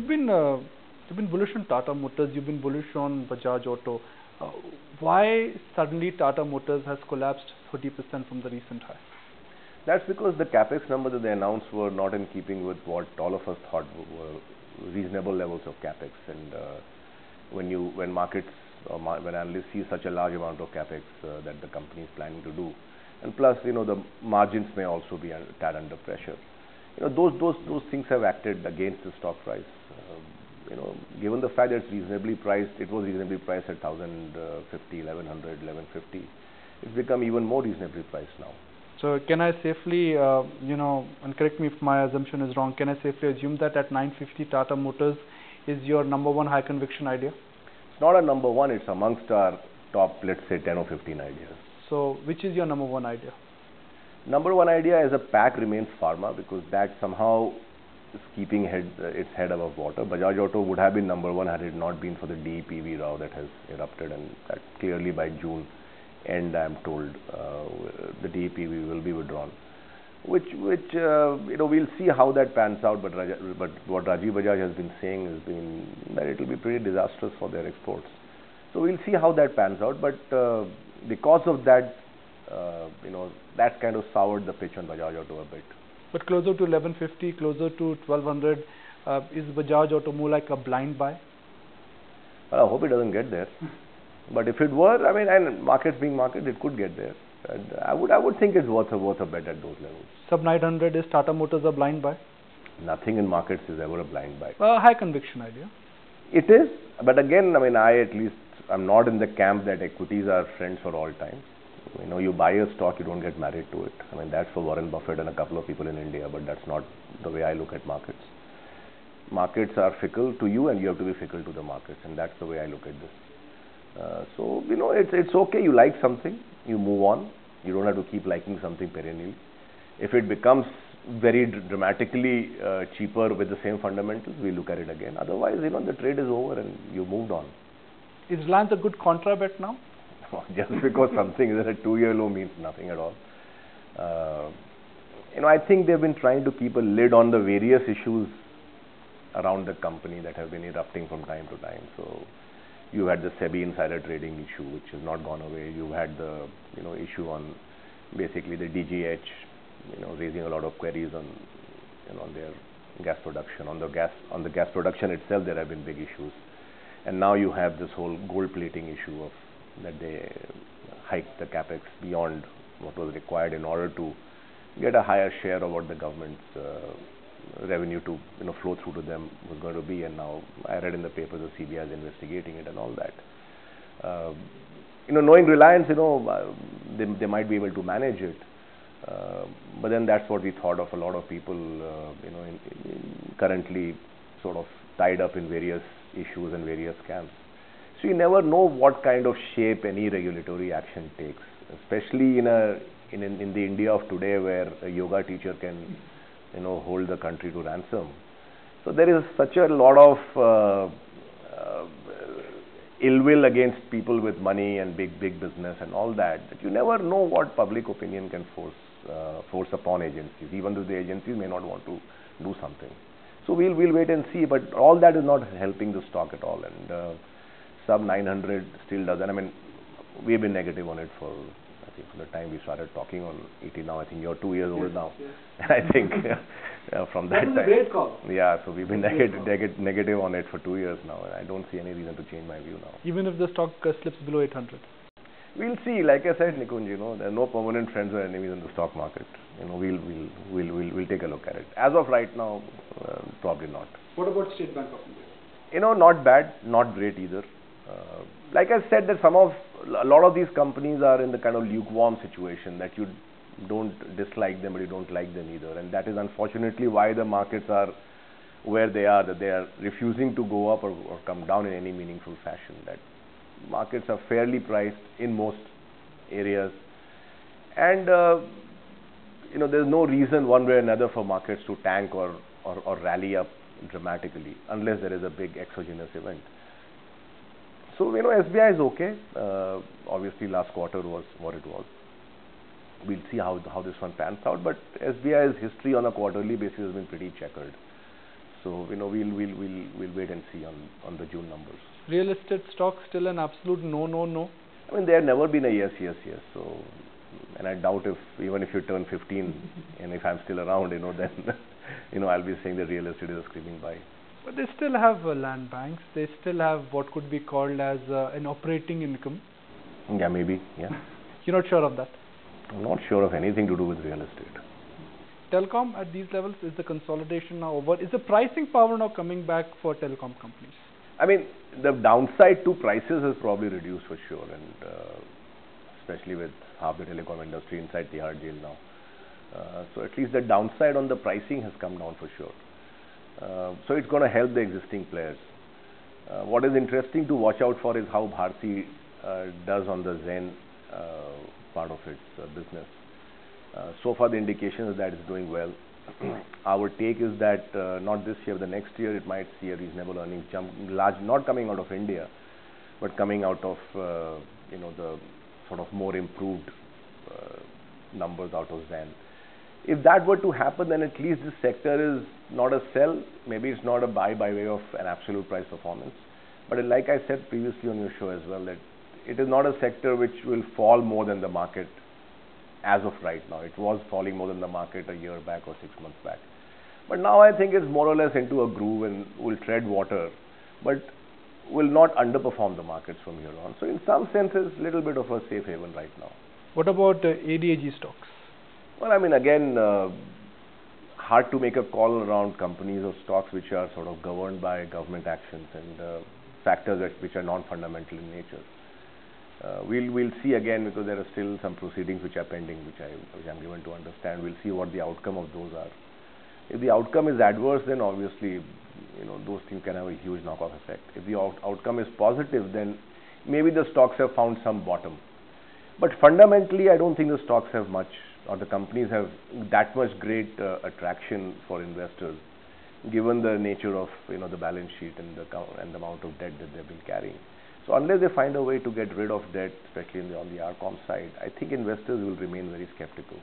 You've been bullish on Tata Motors. You've been bullish on Bajaj Auto. Why suddenly Tata Motors has collapsed 30% from the recent high? That's because the capex numbers that they announced were not in keeping with what all of us thought were reasonable levels of capex. And when markets or when analysts see such a large amount of capex that the company is planning to do, and plus the margins may also be a tad under pressure. Those things have acted against the stock price. Given the fact that it's reasonably priced, it was reasonably priced at 1,050, 1,100, 1,150. It's become even more reasonably priced now. So can I safely, and correct me if my assumption is wrong, can I safely assume that at 950 Tata Motors is your number one high conviction idea? It's not a number one, it's amongst our top, let's say, 10 or 15 ideas. So which is your number one idea? Number one idea as a pack remains pharma, because that somehow is keeping its head above water. Bajaj Auto would have been number one had it not been for the DEPV row that has erupted, and that clearly by June end, I'm told, the DEPV will be withdrawn. Which we'll see how that pans out. But what Rajiv Bajaj has been saying has been that it will be pretty disastrous for their exports. So we'll see how that pans out. But because of that, that's kind of soured the pitch on Bajaj Auto a bit. But closer to 1150, closer to 1200, is Bajaj Auto more like a blind buy? Well, I hope it doesn't get there. But if it were, and markets being market, it could get there. And I would think it's worth a bet at those levels. Sub 900, is Tata Motors a blind buy? Nothing in markets is ever a blind buy. High conviction idea. It is, but again, I'm not in the camp that equities are friends for all time. You buy a stock, you don't get married to it. That's for Warren Buffett and a couple of people in India, but that's not the way I look at markets. Markets are fickle to you, and you have to be fickle to the markets, and that's the way I look at this. It's okay. You like something, you move on. You don't have to keep liking something perennially. If it becomes very dramatically cheaper with the same fundamentals, we look at it again. Otherwise, the trade is over and you moved on. Is Reliance a good contra bet now? Just because something is at a 2-year low means nothing at all. I think they've been trying to keep a lid on the various issues around the company that have been erupting from time to time. So you had the SEBI insider trading issue, which has not gone away. You had the issue on basically the DGH, raising a lot of queries on their gas production. On the gas production itself, there have been big issues. And now you have this whole gold plating issue of that they hiked the capex beyond what was required in order to get a higher share of what the government's revenue to flow through to them was going to be. And now I read in the papers the CBI is investigating it and all that. Knowing Reliance, they might be able to manage it. But then that's what we thought of a lot of people, currently sort of tied up in various issues and various scams. So you never know what kind of shape any regulatory action takes, especially in the India of today, where a yoga teacher can hold the country to ransom. So there is such a lot of ill will against people with money and big business and all that you never know what public opinion can force upon agencies, even though the agencies may not want to do something. So we'll wait and see, but all that is not helping the stock at all. And sub 900 still doesn't. We've been negative on it for, I think, from the time we started talking on 80. Now I think you're 2 years old now. I think from that time. That was a great call. Yeah, so we've been negative on it for 2 years now, and I don't see any reason to change my view now. Even if the stock slips below 800? We'll see. Like I said, Nikunj, there are no permanent friends or enemies in the stock market. We'll take a look at it. As of right now, probably not. What about State Bank of India? Not bad, not great either. Like I said, that a lot of these companies are in the kind of lukewarm situation that you don't dislike them, but you don't like them either. And that is unfortunately why the markets are where they are, that they are refusing to go up or come down in any meaningful fashion. That markets are fairly priced in most areas. And, there's no reason one way or another for markets to tank or rally up dramatically unless there is a big exogenous event. So, SBI is okay. Obviously, last quarter was what it was. We'll see how this one pans out. But SBI's history on a quarterly basis has been pretty checkered. So we'll wait and see on the June numbers. Real estate stocks still an absolute no, no, no. I mean, there have never been a yes. So, and I doubt if even if you turn 15 and if I'm still around, then I'll be saying that real estate is a screaming buy. But they still have land banks. They still have what could be called as an operating income. Yeah, maybe. Yeah. You're not sure of that? I'm not sure of anything to do with real estate. Telecom at these levels, is the consolidation now over? Is the pricing power now coming back for telecom companies? I mean, the downside to prices is probably reduced for sure, and especially with half the telecom industry inside the hard jail now. So at least the downside on the pricing has come down for sure. So it's going to help the existing players. What is interesting to watch out for is how Bharti does on the Zen part of its business. So far the indication is that it's doing well. Our take is that not this year, the next year it might see a reasonable earnings jump, large, not coming out of India, but coming out of the sort of more improved numbers out of Zen. If that were to happen, then at least this sector is not a sell. Maybe it's not a buy by way of an absolute price performance. But like I said previously on your show as well, that it is not a sector which will fall more than the market as of right now. It was falling more than the market a year back or 6 months back. But now I think it's more or less into a groove and will tread water, but will not underperform the markets from here on. So in some sense, it's a little bit of a safe haven right now. What about ADAG stocks? Well, I mean, again, hard to make a call around companies or stocks which are sort of governed by government actions and factors which are non-fundamental in nature. We'll see again, because there are still some proceedings which are pending, which I'm given to understand. We'll see what the outcome of those are. If the outcome is adverse, then obviously, those things can have a huge knock-off effect. If the outcome is positive, then maybe the stocks have found some bottom. But fundamentally, I don't think the stocks have much, or the companies have that much great attraction for investors, given the nature of the balance sheet and the amount of debt that they've been carrying. So unless they find a way to get rid of debt, especially on the RCom side, I think investors will remain very skeptical.